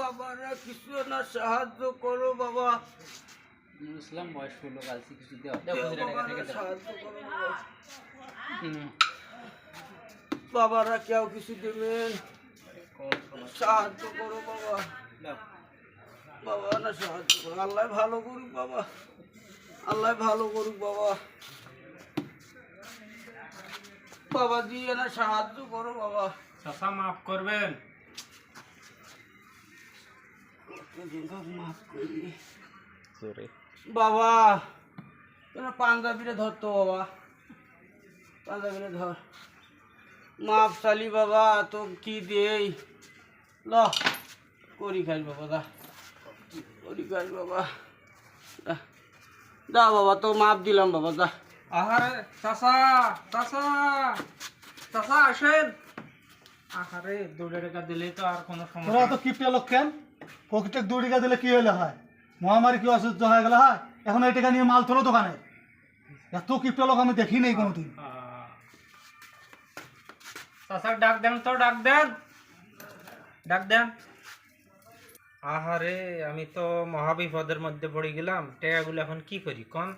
বাবারা কিছু না সাহায্য করো বাবা। ইসলাম বয়স্ক লোক আলসি কিছু দেওয়া সাহায্য করো বাবা। বাবারা কেউ কিছু দেবেন, সাহায্য করো বাবা। বাবা না সাহায্য করো, আল্লাহ ভালো করুক বাবা, আল্লাহ ভালো করুক বাবা। বাবা দিয়ে না সাহায্য করো বাবা। চাচা মাফ করবেন। মাফ করি বাবা। তোরা পাঞ্জাবিরে ধরতো বাবা, পাঞ্জাবিরে ধর। মাফ চালি বাবা, তো কি দেই ল করি খাই বাবা, দা করি খাই বাবা, দা বাবা তো মাফ দিলাম বাবা, দা। আহারে চাচা, চাচা, চাচা আসেন। আহারে 2 টাকা দিলেই তো আর কোনো তোরা সমস্যা তো কিপটা লোক কেন? পকেটে 2 টাকা দিলে কি হলে হয়? মহামারী কি অসুস্থ হয়ে গেল হয়? এখন এই টাকা নিয়ে মাল তোলো দোকানে। এত কিপটা লোক আমি দেখি নাই কোনোদিন। চাচা ডাক দেন তো, ডাক দেন, ডাক দেন। আহারে আমি তো মহাবিপদের মধ্যে পড়ে গেলাম, টাকাগুলো এখন কি করি কোন?